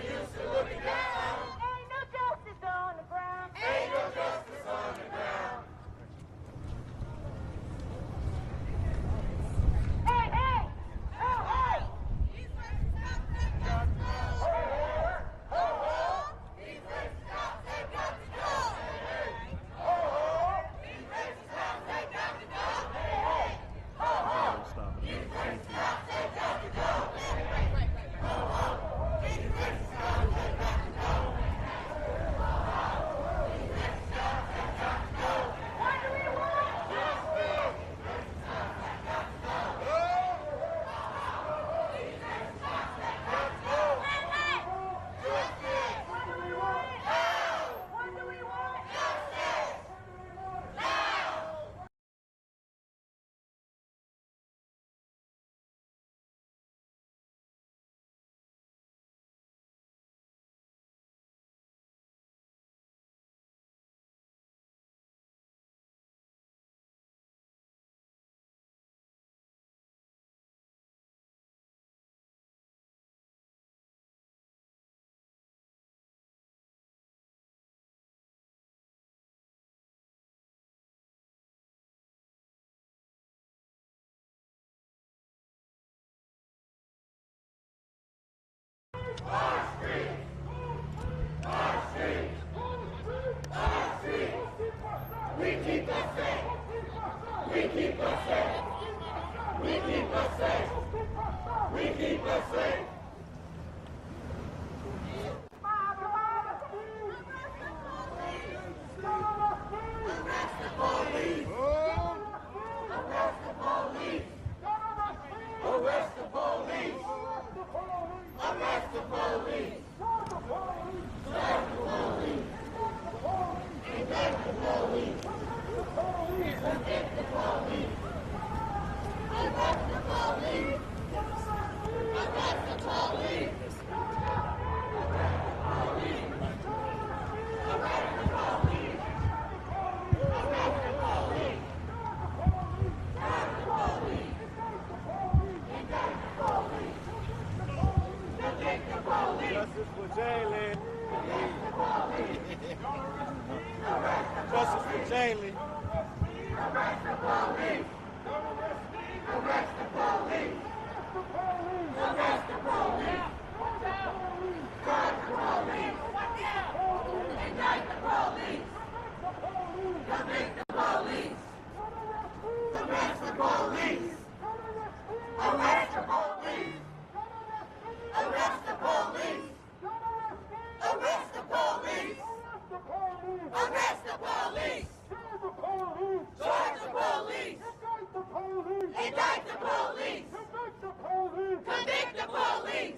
use to looking down. Ain't no justice on the ground. Ain't no justice on the ground. Hey, hey! Oh, hey! These racist cops, they got to go. Ho, ho! These racist cops, they got to go. Ho, ho! These racist cops, they got to go. Ho, ho! These racist cops, they got to go. Ho, ho! These racist cops, they got to go. These racist cops, they got to go. What do we want? Justice! Racist cops, they got to go. These racist cops, they got to go. Justice! What do we want? Now! What do we want? Justice! Now! We keep us safe. We keep us safe. We keep us safe. We keep us safe. Arrest the police. Arrest the police. Arrest the police. Arrest the police. Stop the police. Indict the police. Indict the police. Arrest the police. Arrest the police. Arrest the police. Arrest the police. Stop the police. Indict the police. Indict the police. Justice for Jayland. Arrest the police. Arrest the Justice for Jayland. Arrest the police! Arrest the police! Arrest the police! Charge the police! Indict the police! Convict the police! Arrest the police! Arrest the police! Arrest the police! Arrest the police! Arrest the police! Charge the police! Indict the police! Convict the police!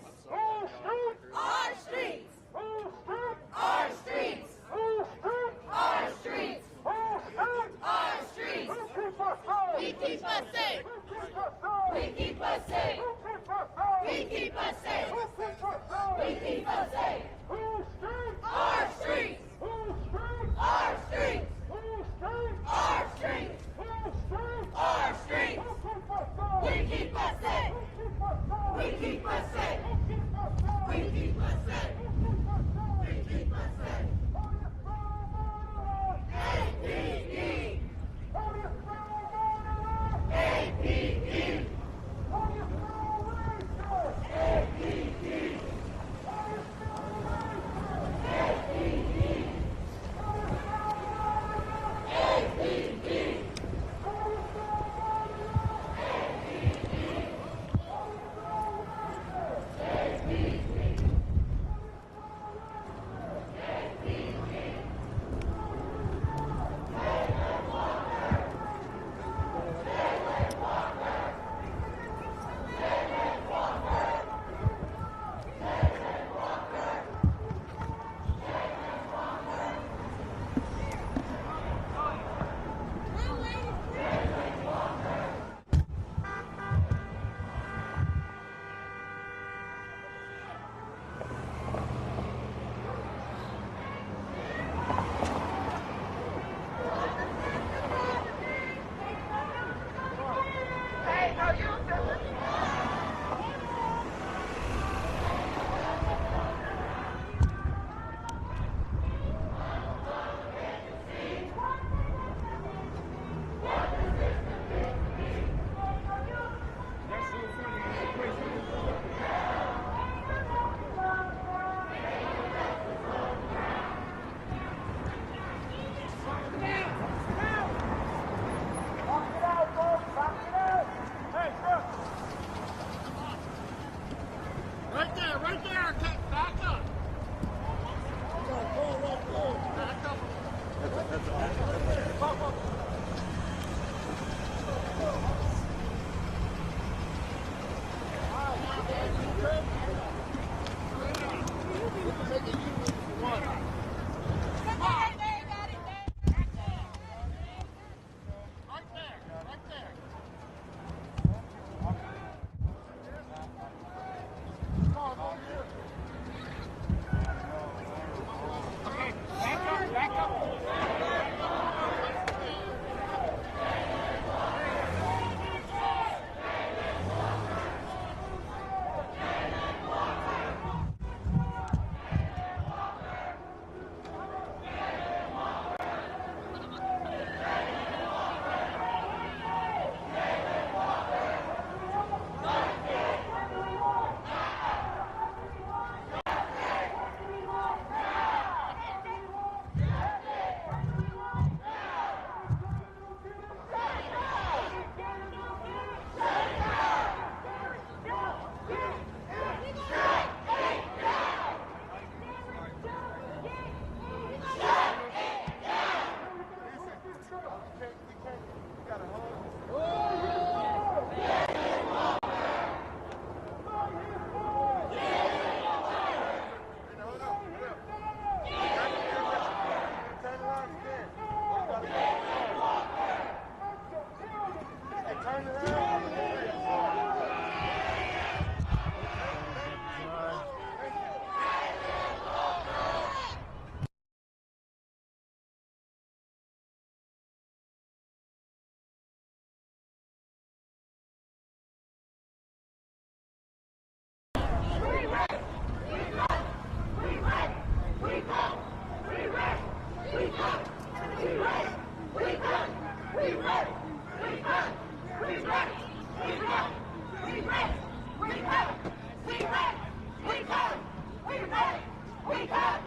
we cut,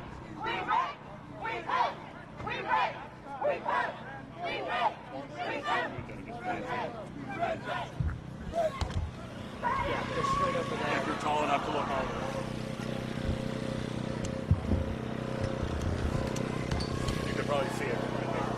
we rape, we cut, we rape, we cut, we rape, we cut. Just straight up and down. If you're tall enough to look all the way. You could probably see it right there.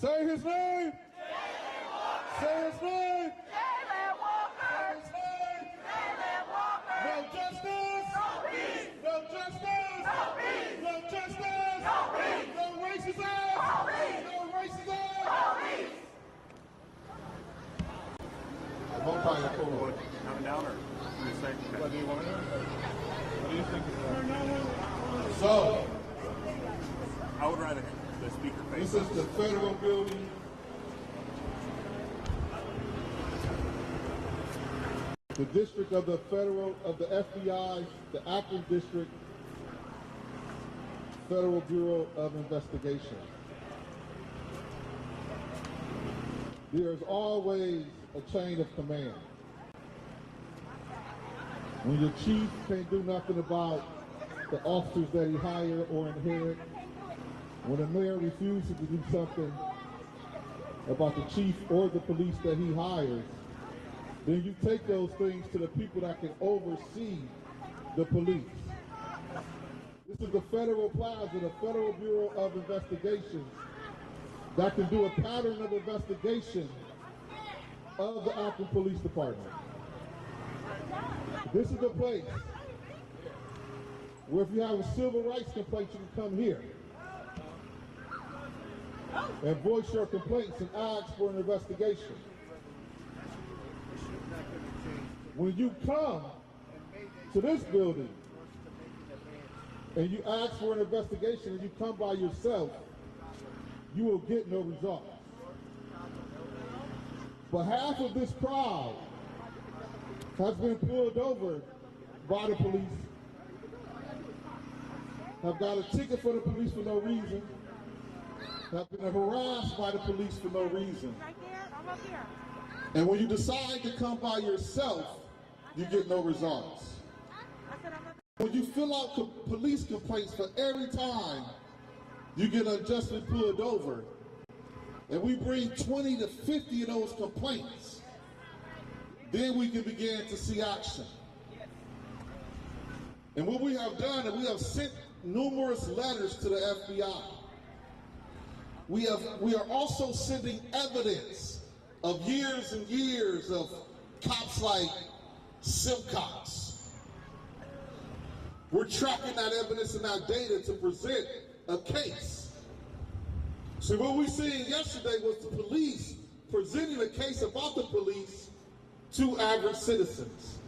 Say his name! Say his name! Jayland Walker! Say his name! Jayland Walker! No justice! No peace! No justice! No peace! No justice! No peace! No racism! Police! No racism! Police! Coming down or what do you say? What do you want to know? What do you think? So, I would rather the speaker face. this is the federal building. The district of the federal, of the FBI, the Akron district. Federal Bureau of Investigation. There's always a chain of command. When your chief can't do nothing about the officers that he hired or inherit, when the mayor refuses to do something about the chief or the police that he hires, then you take those things to the people that can oversee the police. This is the Federal Plaza, the Federal Bureau of Investigation, that can do a pattern of investigation of the Akron Police Department. This is the place where if you have a civil rights complaint, you can come here and voice your complaints and ask for an investigation. When you come to this building and you ask for an investigation and you come by yourself, you will get no results. But half of this crowd has been pulled over by the police, have got a ticket for the police for no reason, have been harassed by the police for no reason. Right there, I'm up here. And when you decide to come by yourself, you get no results. When you fill out police complaints for every time you get unjustly pulled over, and we bring 20 to 50 of those complaints, then we can begin to see action. And what we have done is we have sent numerous letters to the FBI. We are also sending evidence of years and years of cops like Simcox. We're tracking that evidence and that data to present a case. So what we seen yesterday was the police presenting a case about the police to average citizens.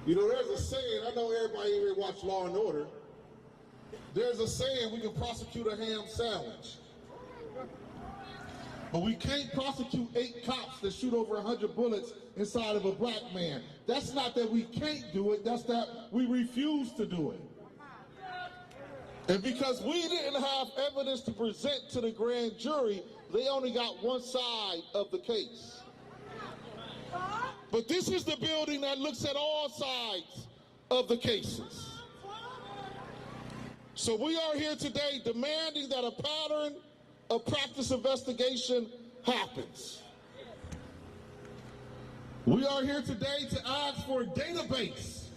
You know, there's a saying, I know everybody here watch Law and Order. There's a saying, we can prosecute a ham sandwich. But we can't prosecute 8 cops that shoot over 100 bullets inside of a black man. That's not that we can't do it, that's that we refuse to do it. And because we didn't have evidence to present to the grand jury, they only got one side of the case. But this is the building that looks at all sides of the cases. So we are here today demanding that a pattern of practice investigation happens. We are here today to ask for a database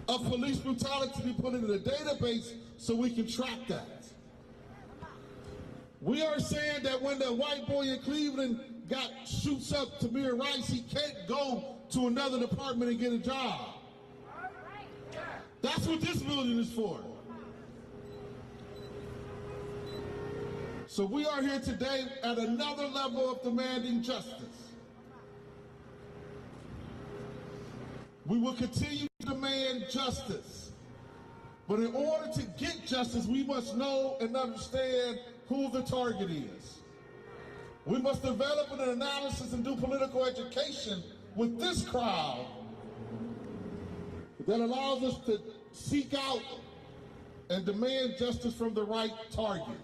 of police brutality to be put into the database so we can track that. We are saying that when the white boy in Cleveland shoots up Tamir Rice, he can't go to another department and get a job. That's what this building is for. So we are here today at another level of demanding justice. We will continue to demand justice. But in order to get justice, we must know and understand who the target is. We must develop an analysis and do political education with this crowd that allows us to seek out and demand justice from the right target.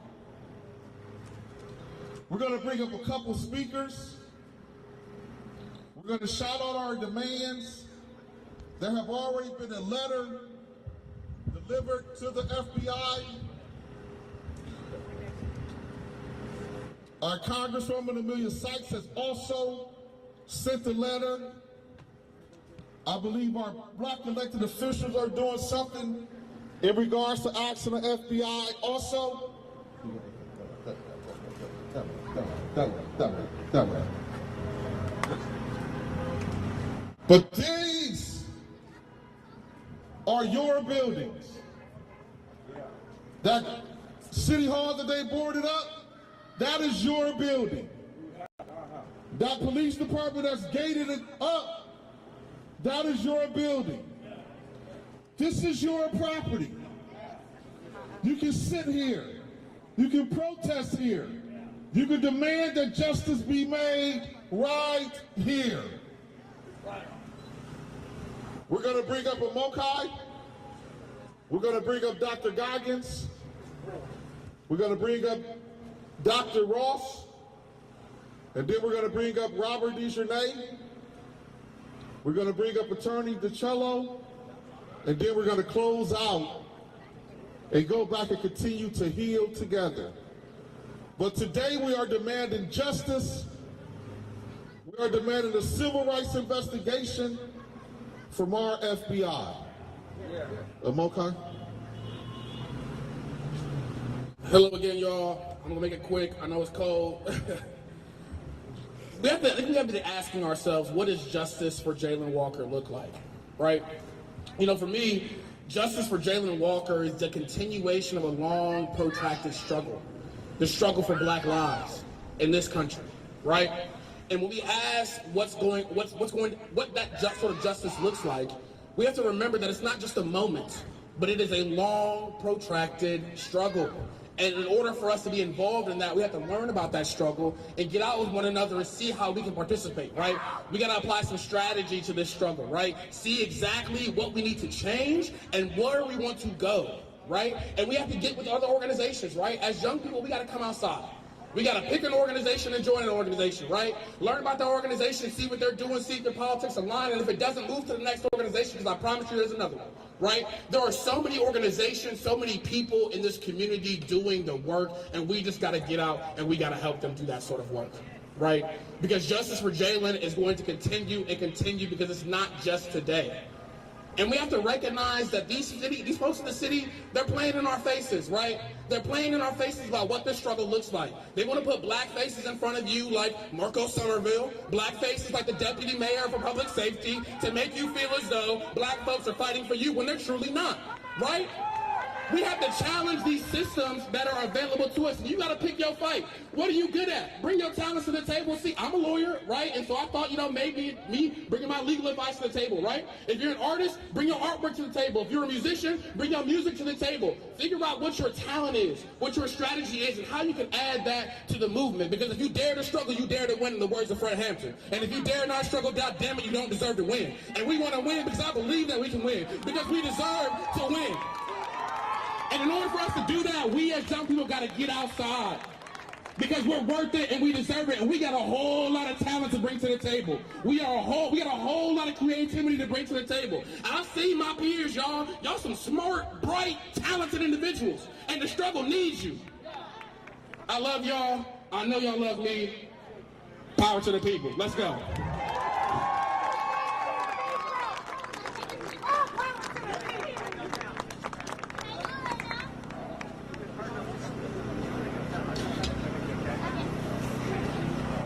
We're going to bring up a couple speakers. We're going to shout out our demands. There have already been a letter delivered to the FBI. Our Congresswoman Amelia Sykes has also sent a letter. I believe our black elected officials are doing something in regards to asking the FBI also. But these are your buildings. That city hall that they boarded up, that is your building. That police department that's gated it up, that is your building. This is your property. You can sit here. You can protest here. You can demand that justice be made right here. We're going to bring up a Mokai. We're going to bring up Dr. Goggins. We're going to bring up Dr. Ross. And then we're going to bring up Robert DeJournay. We're going to bring up Attorney DiCello. And then we're going to close out and go back and continue to heal together. But today we are demanding justice. We are demanding a civil rights investigation from our FBI. Mokai? Hello again, y'all. I'm gonna make it quick. I know it's cold. we have to be asking ourselves, what does justice for Jayland Walker look like, right? You know, for me, justice for Jayland Walker is the continuation of a long, protracted struggle. The struggle for Black lives in this country, right? And when we ask what that sort of justice looks like, we have to remember that it's not just a moment, but it is a long, protracted struggle. And in order for us to be involved in that, we have to learn about that struggle and get out with one another and see how we can participate, right? We got to apply some strategy to this struggle, right? See exactly what we need to change and where we want to go, right? And we have to get with other organizations, right? As young people, we got to come outside. We got to pick an organization and join an organization, right? Learn about the organization, see what they're doing, see if their politics align, and if it doesn't, move to the next organization, because I promise you there's another one, right? There are so many organizations, so many people in this community doing the work, and we just got to get out and we got to help them do that sort of work, right? Because justice for Jayland is going to continue and continue, because it's not just today. And we have to recognize that these folks in the city, they're playing in our faces, right? They're playing in our faces about what this struggle looks like. They want to put black faces in front of you like Marco Somerville, black faces like the deputy mayor for public safety, to make you feel as though black folks are fighting for you when they're truly not, right? We have to challenge these systems that are available to us. You got to pick your fight. What are you good at? Bring your talents to the table. See, I'm a lawyer, right? And so I thought, maybe me bringing my legal advice to the table, right? If you're an artist, bring your artwork to the table. If you're a musician, bring your music to the table. Figure out what your talent is, what your strategy is, and how you can add that to the movement. Because if you dare to struggle, you dare to win, in the words of Fred Hampton. And if you dare not struggle, God damn it, you don't deserve to win. And we want to win because I believe that we can win. Because we deserve to win. And in order for us to do that, we as young people got to get outside, because we're worth it and we deserve it, and we got a whole lot of talent to bring to the table. We got a whole lot of creativity to bring to the table. I see my peers, y'all some smart, bright, talented individuals, and the struggle needs you. I love y'all. I know y'all love me. Power to the people. Let's go.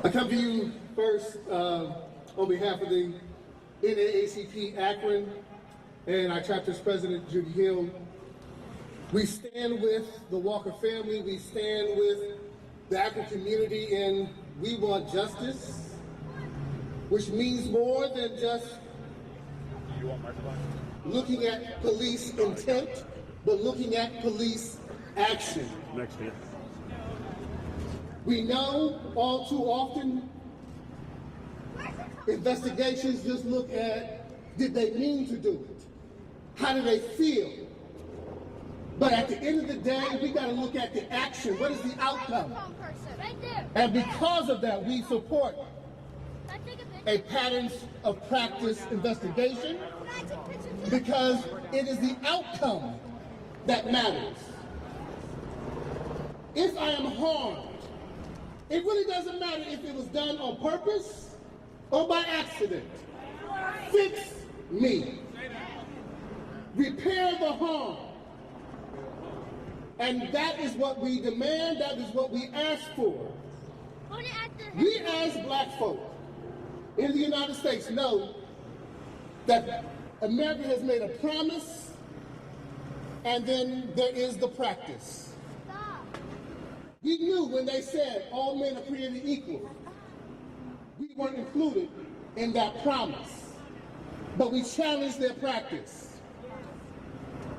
I come to you first on behalf of the NAACP Akron and our chapter's president, Judy Hill. We stand with the Walker family, we stand with the Akron community, and we want justice, which means more than just looking at police intent, but looking at police action. Next year. We know all too often investigations just look at, did they mean to do it? How do they feel? But at the end of the day, we got to look at the action. What is the outcome? And because of that, we support a patterns of practice investigation, because it is the outcome that matters. If I am harmed, it really doesn't matter if it was done on purpose or by accident. Fix me. Repair the harm. And that is what we demand, that is what we ask for. We as black folk in the United States know that America has made a promise, and then there is the practice. We knew when they said all men are created equal, we weren't included in that promise, but we challenged their practice.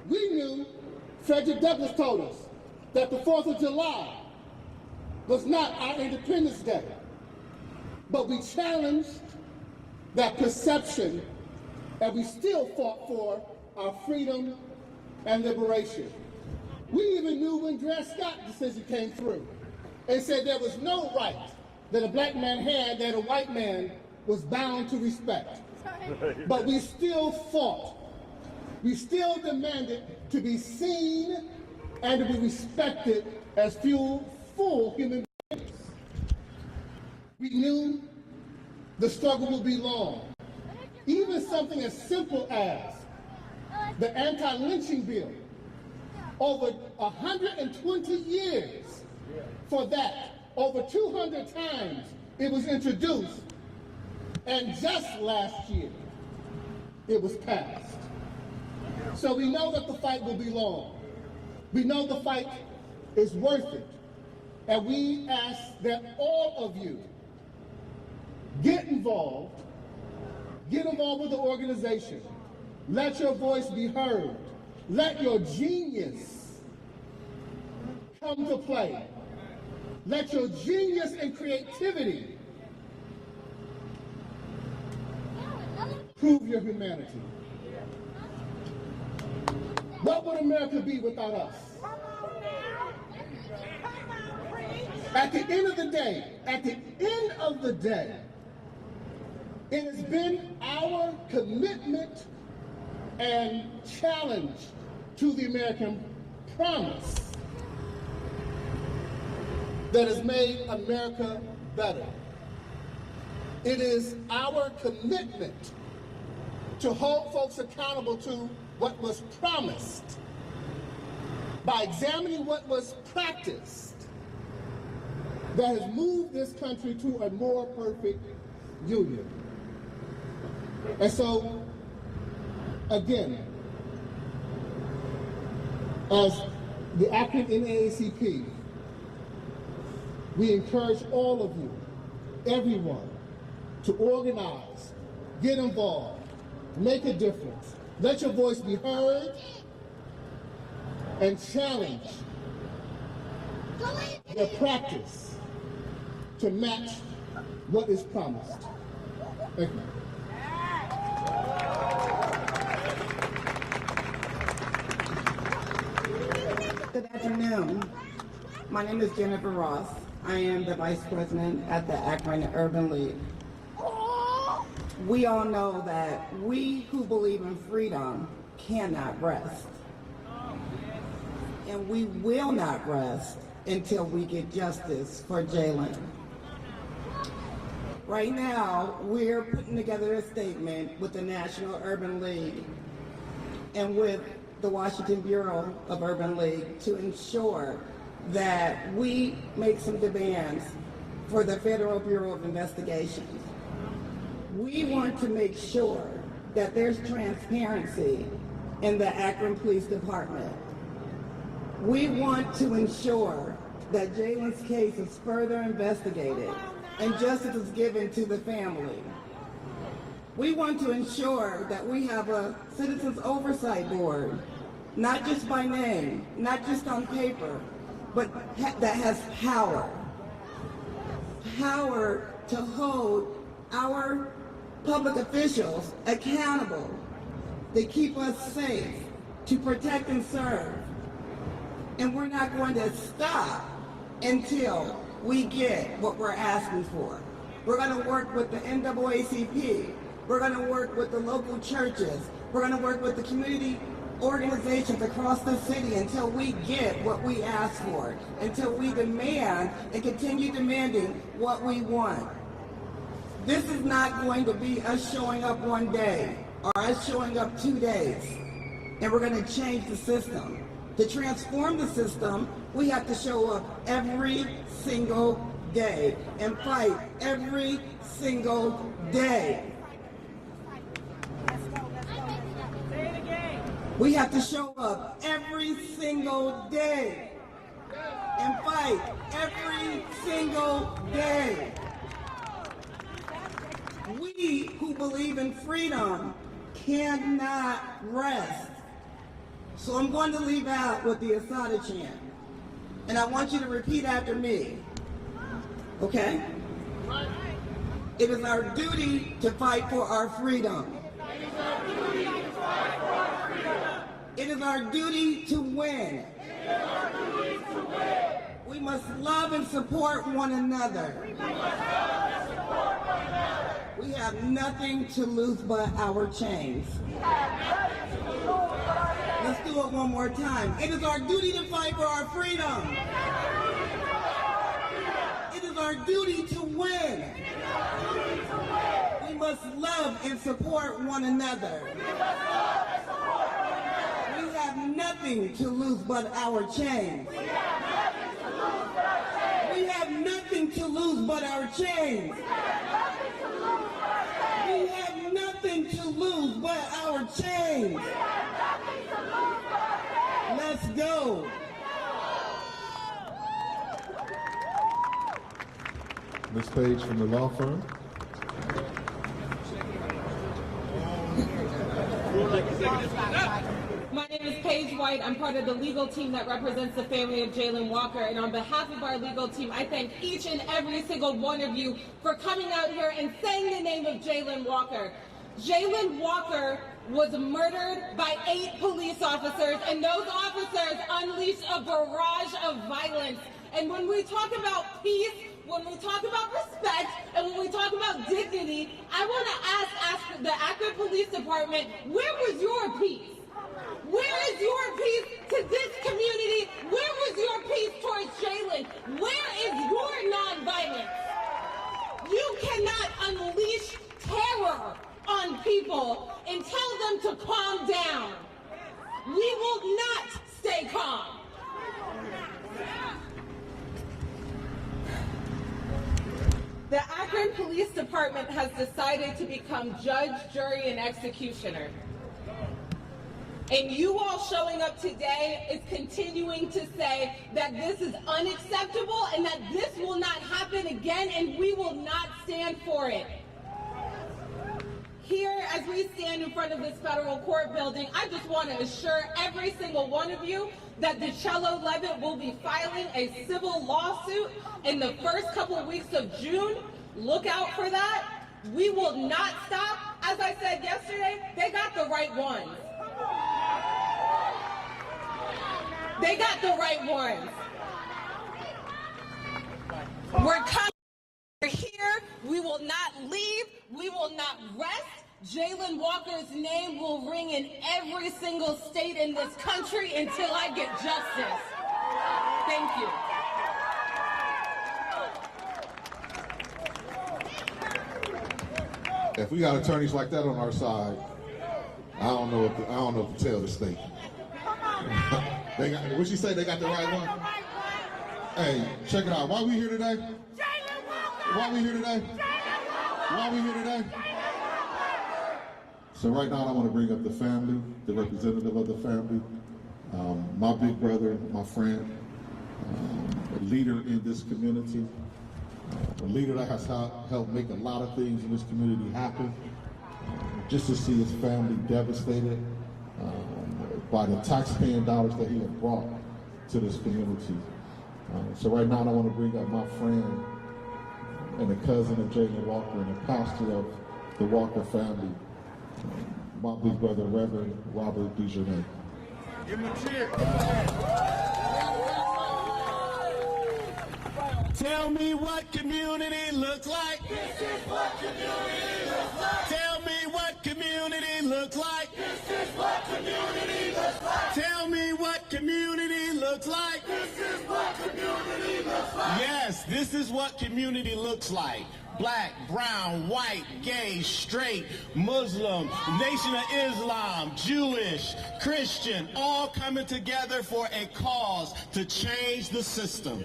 We knew, Frederick Douglass told us, that the 4th of July was not our Independence Day, but we challenged that perception, and we still fought for our freedom and liberation. We even knew when Dred Scott's decision came through and said there was no right that a black man had that a white man was bound to respect. But we still fought. We still demanded to be seen and to be respected as full human beings. We knew the struggle would be long. Even something as simple as the anti-lynching bill, over 120 years for that, over 200 times it was introduced, and just last year it was passed. So we know that the fight will be long. We know the fight is worth it. And we ask that all of you get involved with the organization. Let your voice be heard. Let your genius come to play. Let your genius and creativity prove your humanity. What would America be without us? At the end of the day, it has been our commitment and challenge to the American promise that has made America better. It is our commitment to hold folks accountable to what was promised by examining what was practiced that has moved this country to a more perfect union. And so, again, as the Akron NAACP, we encourage all of you, everyone, to organize, get involved, make a difference. Let your voice be heard and challenge your practice to match what is promised. Thank you. Good afternoon. My name is Jennifer Ross. I am the Vice President at the Akron Urban League. We all know that we who believe in freedom cannot rest. And we will not rest until we get justice for Jayland. Right now, we're putting together a statement with the National Urban League and with the Washington Bureau of Urban League to ensure that we make some demands for the Federal Bureau of Investigation. We want to make sure that there's transparency in the Akron Police Department. We want to ensure that Jayland's case is further investigated and justice is given to the family. We want to ensure that we have a Citizens Oversight Board, not just by name, not just on paper, but that has power. Power to hold our public officials accountable, to keep us safe, to protect and serve. And we're not going to stop until we get what we're asking for. We're going to work with the NAACP. We're going to work with the local churches. We're going to work with the community organizations across the city until we get what we ask for, until we demand and continue demanding what we want. This is not going to be us showing up one day or us showing up 2 days, and we're going to change the system. To transform the system, we have to show up every single day and fight every single day. We have to show up every single day and fight every single day. We who believe in freedom cannot rest. So I'm going to leave out with the Asada chant. And I want you to repeat after me. Okay? It is our duty to fight for our freedom. It is our duty to win. We must love and support one another. We have nothing to lose but our chains. Let's do it one more time. It is our duty to fight for our freedom. It is our duty to win. We must love and support one another. We have nothing to lose but our chains. We have nothing to lose but our chains. We have nothing to lose but our chains. Let's go. Ms. Page from the law firm. My name is Paige White. I'm part of the legal team that represents the family of Jayland Walker. And on behalf of our legal team, I thank each and every single one of you for coming out here and saying the name of Jayland Walker. Jayland Walker was murdered by 8 police officers, and those officers unleashed a barrage of violence. And when we talk about peace, when we talk about respect, and when we talk about dignity, I want to ask the Akron Police Department, where was your peace? Where is your peace to this community? Where was your peace towards Jayland? Where is your nonviolence? You cannot unleash terror on people and tell them to calm down. We will not stay calm. The Akron Police Department has decided to become judge, jury, and executioner. And you all showing up today is continuing to say that this is unacceptable and that this will not happen again, and we will not stand for it. Here, as we stand in front of this federal court building, I just want to assure every single one of you that the Cello Levitt will be filing a civil lawsuit in the first couple of weeks of June. Look out for that. We will not stop. As I said yesterday, they got the right ones. They got the right ones. We're coming. We're here. We will not leave. We will not rest. Jayland Walker's name will ring in every single state in this country until I get justice. Thank you. If we got attorneys like that on our side, I don't know what to tell the state. They got, what she say? They got the right one. Hey, check it out. Why we here today? Why we here today? Why we here today? So right now I want to bring up the family, the representative of the family, my big brother, my friend, a leader in this community, a leader that has helped make a lot of things in this community happen. Just to see his family devastated by the taxpaying dollars that he has brought to this community. So right now I want to bring up my friend and a cousin of Jayland Walker and a pastor of the Walker family, my big brother, Reverend Robert DeJournette. Give him a cheer. Tell me what community looks like. This is what community looks like. Tell me what community looks like. This is what community looks like. Tell me what community looks like. This is what community looks like. Yes, this is what community looks like. Black, brown, white, gay, straight, Muslim, Nation of Islam, Jewish, Christian, all coming together for a cause to change the system.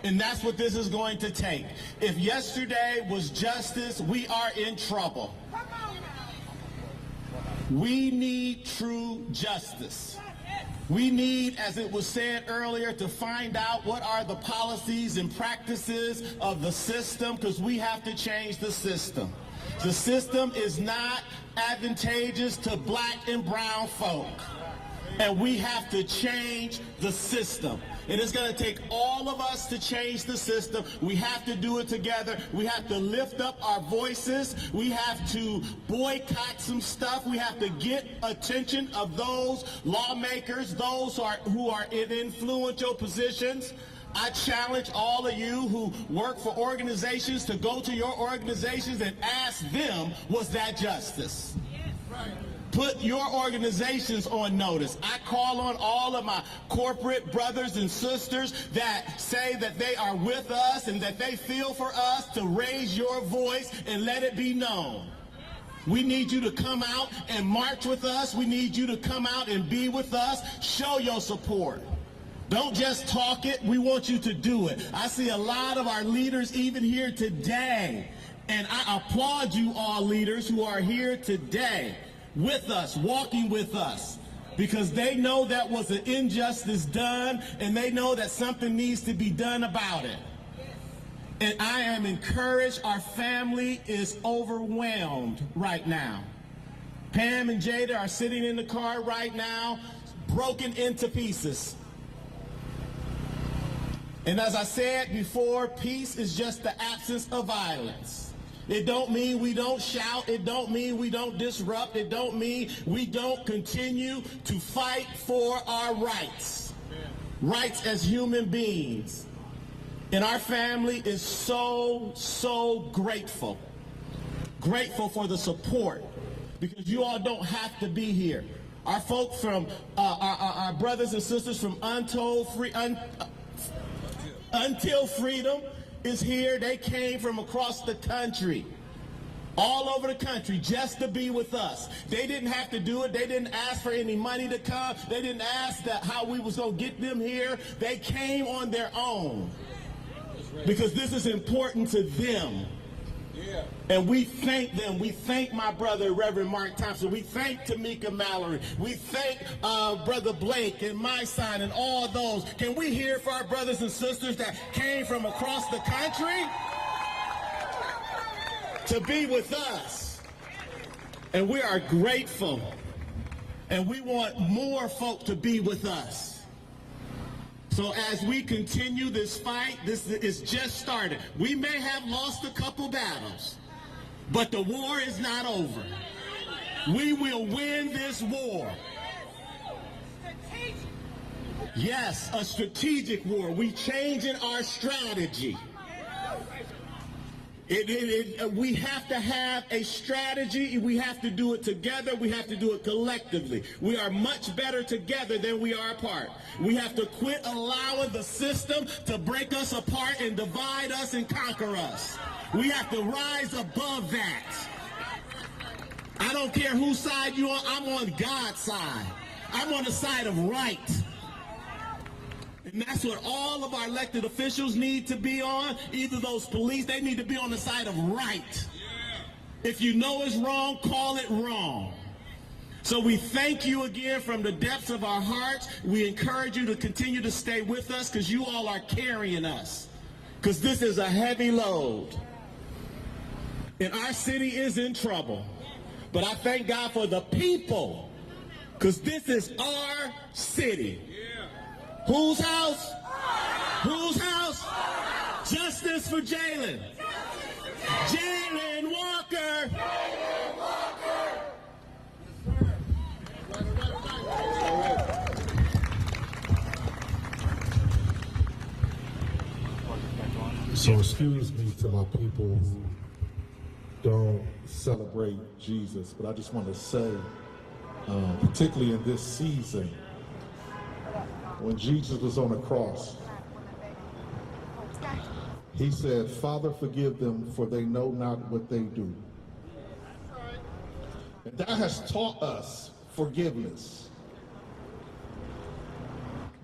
And that's what this is going to take. If yesterday was justice, we are in trouble. We need true justice. We need, as it was said earlier, to find out what are the policies and practices of the system, because we have to change the system. The system is not advantageous to black and brown folk. And we have to change the system. And it's going to take all of us to change the system. We have to do it together. We have to lift up our voices. We have to boycott some stuff. We have to get attention of those lawmakers, those who are in influential positions. I challenge all of you who work for organizations to go to your organizations and ask them, was that justice? Put your organizations on notice. I call on all of my corporate brothers and sisters that say that they are with us and that they feel for us to raise your voice and let it be known. We need you to come out and march with us. We need you to come out and be with us. Show your support. Don't just talk it. We want you to do it. I see a lot of our leaders even here today. And I applaud you all leaders who are here today with us, walking with us, because they know that was an injustice done and they know that something needs to be done about it. And I am encouraged. Our family is overwhelmed right now. Pam and Jada are sitting in the car right now, broken into pieces. And as I said before, peace is just the absence of violence. It don't mean we don't shout. It don't mean we don't disrupt. It don't mean we don't continue to fight for our rights. Rights as human beings. And our family is so grateful. Grateful for the support, because you all don't have to be here. Our folk from, our brothers and sisters from Until Freedom is here. They came from across the country, all over the country, just to be with us. They didn't have to do it. They didn't ask for any money to come. They didn't ask how we was going to get them here. They came on their own because this is important to them. Yeah. And we thank them. We thank my brother, Reverend Mark Thompson. We thank Tamika Mallory. We thank Brother Blake and my son and all those. Can we hear for our brothers and sisters that came from across the country to be with us? And we are grateful. And we want more folk to be with us. So as we continue this fight, this is just started. We may have lost a couple battles, but the war is not over. We will win this war. Yes, a strategic war. We changing our strategy. We have to have a strategy. We have to do it together. We have to do it collectively. We are much better together than we are apart. We have to quit allowing the system to break us apart and divide us and conquer us. We have to rise above that. I don't care whose side you're on. I'm on God's side. I'm on the side of right. And that's what all of our elected officials need to be on. Either those police, they need to be on the side of right. If you know it's wrong, call it wrong. So we thank you again from the depths of our hearts. We encourage you to continue to stay with us, because you all are carrying us. Because this is a heavy load. And our city is in trouble. But I thank God for the people, because this is our city. Whose house? Whose house? Justice for Jayland. Jayland Walker. Jayland Walker. So excuse me to my people who don't celebrate Jesus, but I just want to say, particularly in this season, when Jesus was on the cross, he said, "Father, forgive them, for they know not what they do." And that has taught us forgiveness.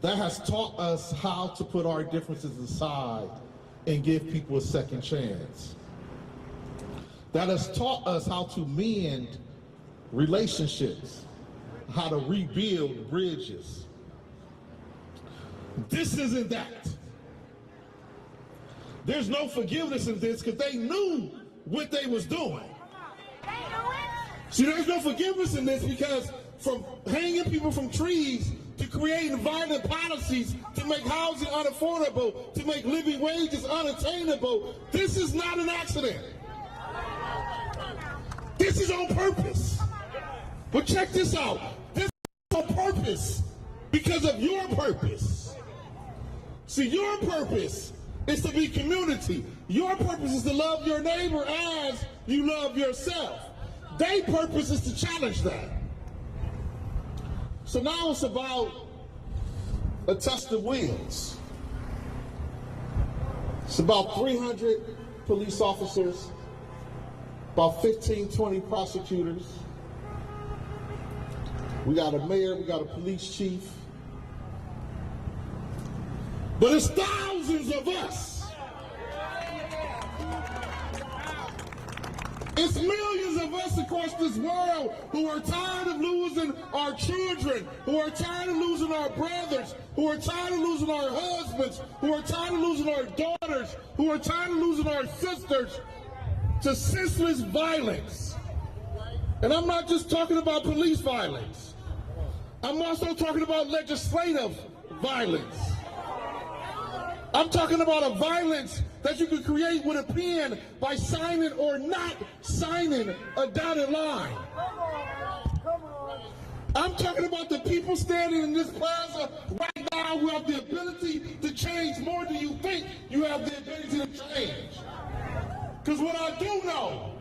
That has taught us how to put our differences aside and give people a second chance. That has taught us how to mend relationships, how to rebuild bridges. This isn't that. There's no forgiveness in this, because they knew what they was doing. See, there's no forgiveness in this, because from hanging people from trees creating violent policies to make housing unaffordable, to make living wages unattainable. This is not an accident. This is on purpose. But check this out. This is on purpose because of your purpose. See, your purpose is to be community. Your purpose is to love your neighbor as you love yourself. Their purpose is to challenge that. So now it's about a test of wheels. It's about 300 police officers, about 15, 20 prosecutors. We got a mayor, we got a police chief. But it's thousands of us. It's millions of us across this world who are tired of losing our children, who are tired of losing our brothers, who are tired of losing our husbands, who are tired of losing our daughters, who are tired of losing our sisters to senseless violence. And I'm not just talking about police violence. I'm also talking about legislative violence. I'm talking about a violence that you can create with a pen by signing or not signing a dotted line. I'm talking about the people standing in this plaza right now who have the ability to change more than you think you have the ability to change. Because what I do know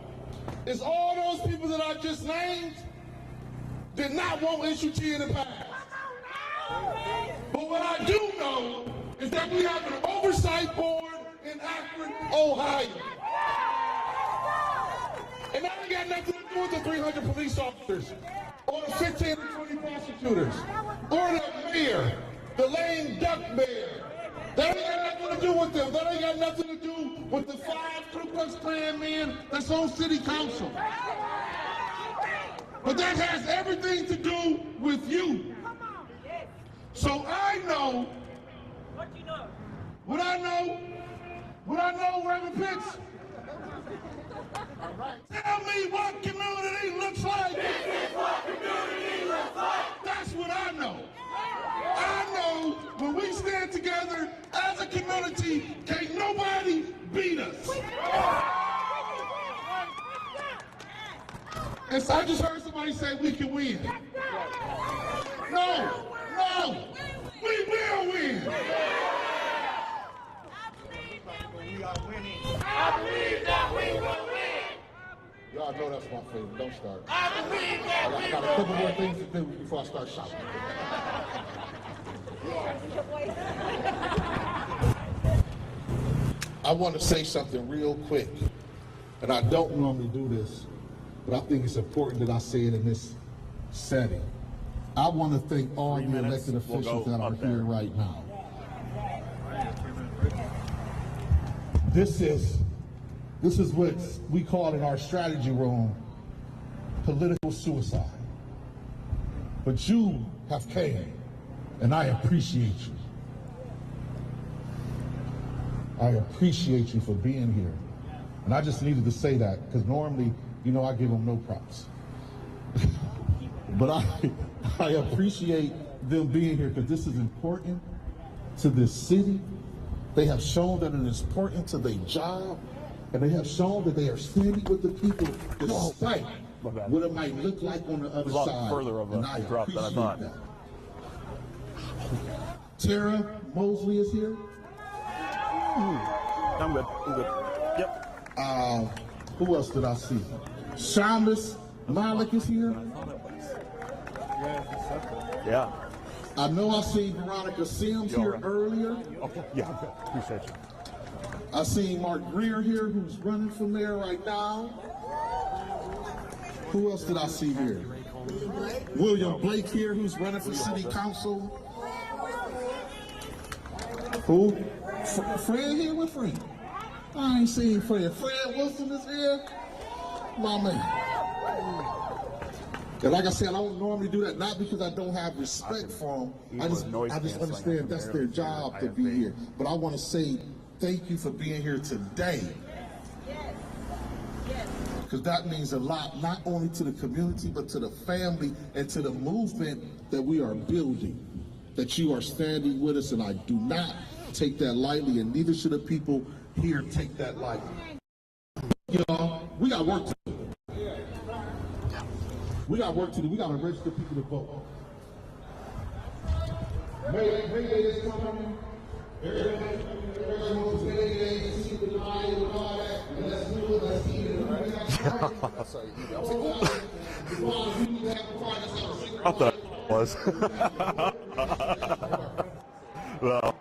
is all those people that I just named did not want HUT in the past. But what I do know is that we have an oversight board in Akron, Ohio. And that ain't got nothing to do with the 300 police officers, or the 15 to 20 prosecutors, or the mayor, the lame duck mayor. That ain't got nothing to do with them. That ain't got nothing to do with the 5 Ku Klux Klan men that's on city council. But that has everything to do with you. So I know what I know, Reverend Pitts. Tell me what community looks like. This is what community looks like. That's what I know. I know when we stand together as a community, can't nobody beat us. And so I just heard somebody say we can win. No, we will win. I believe that we will win. Y'all know that's my favorite. Don't start. I believe that we I got a couple more things to do before I start shouting. I want to say something real quick, and I don't normally do this, but I think it's important that I say it in this setting. I want to thank all the elected officials that are here right now. This is what we call in our strategy room political suicide. But you have came, and I appreciate you. I appreciate you for being here. And I just needed to say that, because normally, you know, I give them no props. But I appreciate them being here, because this is important to this city. They have shown that it is important to their job, and they have shown that they are standing with the people despite what it might look like on the other side. Further of a and I drop than I thought. that. Tara Mosley is here. I'm good. Yep. Who else did I see? Shamus Malik is here. Yeah. I know I seen Veronica Sims here earlier. Okay. Yeah, I'm good. Appreciate you. I seen Mark Greer here, who's running from there right now. Who else did I see here? William Blake here, who's running for city council. Who? Fred here? With Fred? I ain't seen Fred. Fred Wilson is here. My man. And like I said, I don't normally do that, not because I don't have respect for them. I just understand that's their job to be here. But I want to say thank you for being here today. Because that means a lot, not only to the community, but to the family and to the movement that we are building. that you are standing with us, and I do not take that lightly, and neither should the people here take that lightly. Y'all, we got work to do. We got work to do. We got to register people to vote. May this come. Everyone wants to see the line and all that, and let's do it. Let's see it. I thought it was. Well.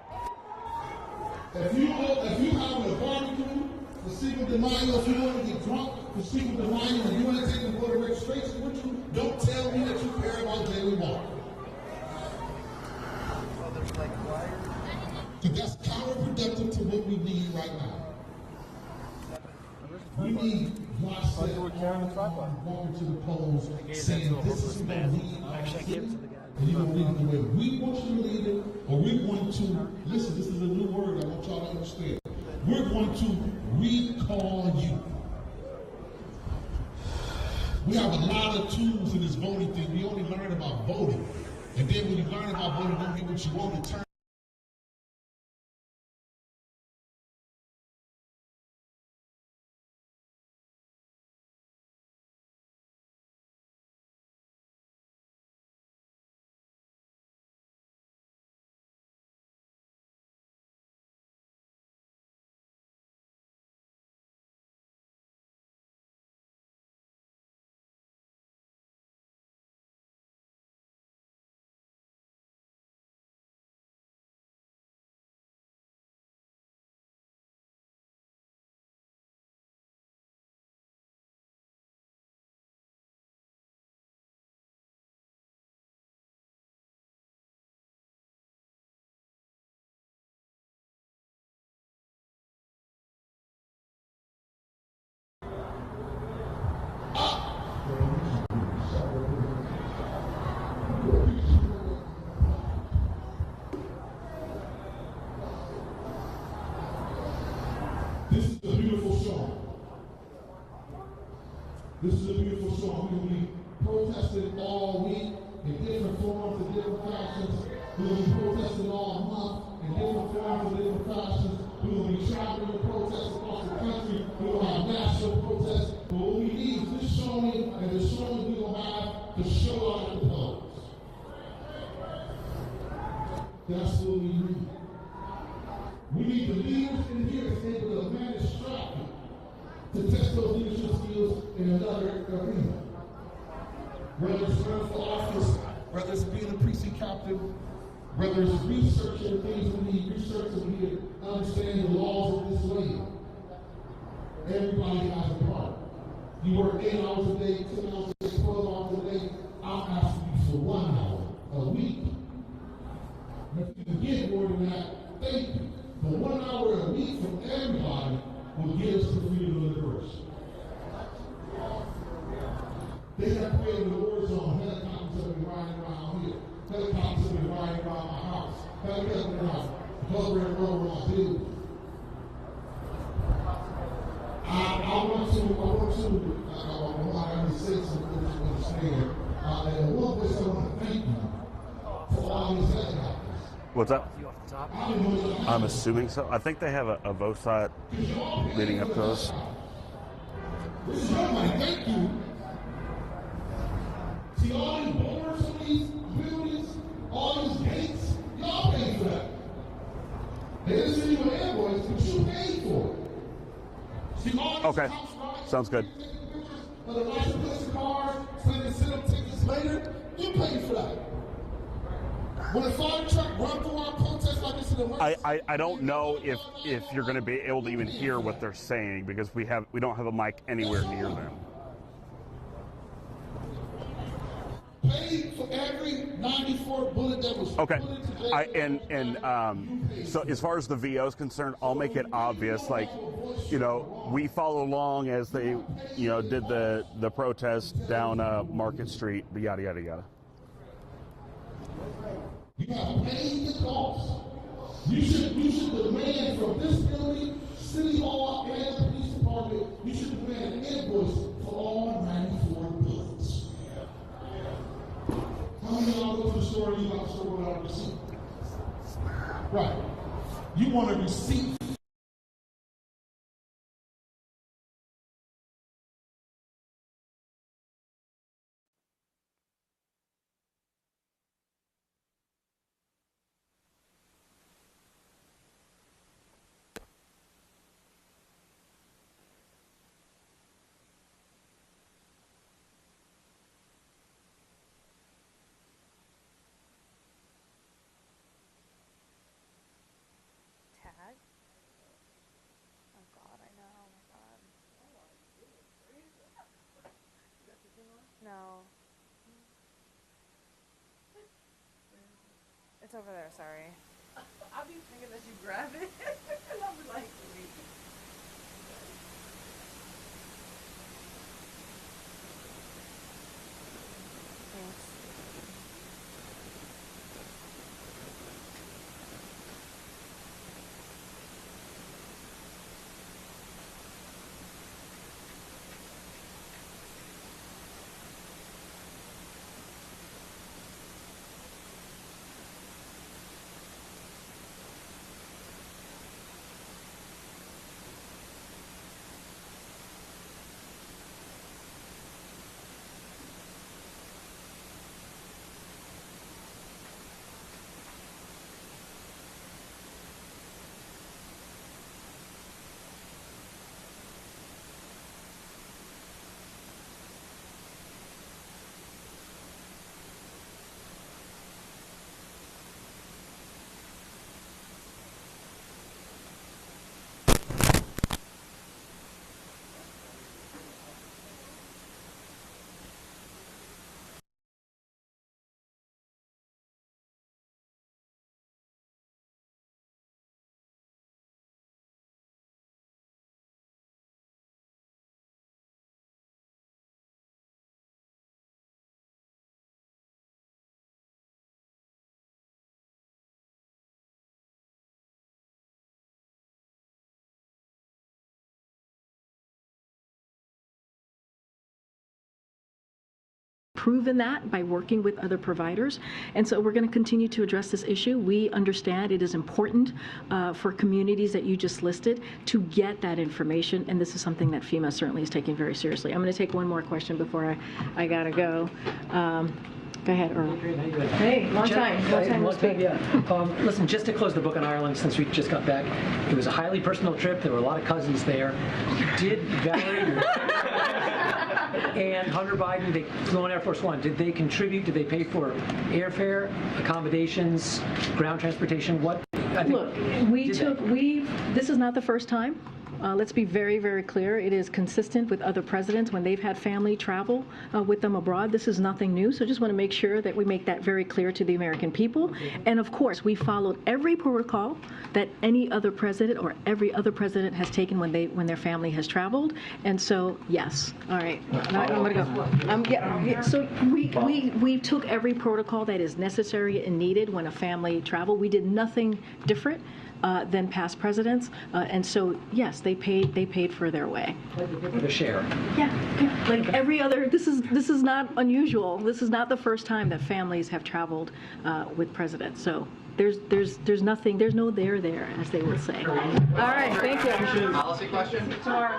If you having a barbecue for Cinco de Mayo, if you want to get drunk for Cinco de Mayo, and you want to take the voter registration with you, don't tell me that you care about Jayland Walker. That's counterproductive to what we need right now. We need Waxha walking to the polls saying this is what we need. And you're going to lead it the way we want you to lead it, or we're going to, listen, this is a new word I want y'all to understand. We're going to recall you. We have a lot of tools in this voting thing. We only learn about voting. And then when you learn about voting, don't get what you want to turn. This is a beautiful song. This is a beautiful song. We will be protesting all week in different forms and different fashions. We will be protesting all month in different forms and different fashions. We will be traveling to protest across the country. We will have national protests. But what we need is this showing, and the showing we will have to show out at the polls. That's what we need. We need the leaders in here that's able to manage strategy to test those leadership skills in another arena. Whether it's running for office, whether it's being a precinct captain, whether it's researching things we need research so we can understand the laws of this land. Everybody has a part. You work 8 hours a day, 10 hours a day, 12 hours a day. I'm asking you for 1 hour a week. And if you can get more than that, thank you. But 1 hour a week from everybody will get us to freedom of the person. They have created a war zone. Helicopters have been riding around here. Helicopters have been riding around my house. Helicopters have been hovering over my building. I want to say something to understand. And one place I want to thank you for all these helicopters. What's up? I'm assuming so. I think they have a vote site leading up to us. This is your money. Thank you. See all these boards on these buildings, all these gates, y'all paid for that. They didn't send you an invoice, but you paid for it. See all these Okay. Sounds good. The license plates cars, send them tickets later, you paid for that. When a fire truck run through our protest like this in the I don't know if you're going to be able to even hear what they're saying because we don't have a mic anywhere near them. Paid for every 94 bullet that was Okay. So as far as the VO is concerned, I'll make it obvious. Like, you know, we follow along as they, you know, did the protest down Market Street, yada yada yada. You have paid the cost. You should demand from this building, City Hall, and the police department, you should demand an invoice for all 94 bullets. How many of y'all go to the store and you got the store without a receipt? Right. You want a receipt. Tag? Oh God, I know. Oh my God. No. It's over there, sorry. I'll be thinking that you grab it. And I'll be like, Thanks. Proven that by working with other providers, and so we're going to continue to address this issue. We understand it is important for communities that you just listed to get that information, and this is something that FEMA certainly is taking very seriously. I'm going to take one more question before I gotta go. Go ahead, Earl. Hey, long time to speak. Yeah. Listen, just to close the book on Ireland, since we just got back, it was a highly personal trip. There were a lot of cousins there. Did Valerie and Hunter Biden, they flew on Air Force One, did they contribute? Did they pay for airfare, accommodations, ground transportation? What? Look, this is not the first time. Let's be very, very clear. It is consistent with other presidents when they've had family travel with them abroad. This is nothing new. So I just want to make sure that we make that very clear to the American people. And of course, we followed every protocol that any other president or every other president has taken when their family has traveled. And so, yes. All right. I'm going to go. So we took every protocol that is necessary and needed when a family traveled. We did nothing different than past presidents, and so yes, they paid for their way. The share. Yeah, like every other. This is not unusual. This is not the first time that families have traveled with presidents. So there's nothing. There's no there, as they would say. All right, thank you. Policy question. Tomorrow.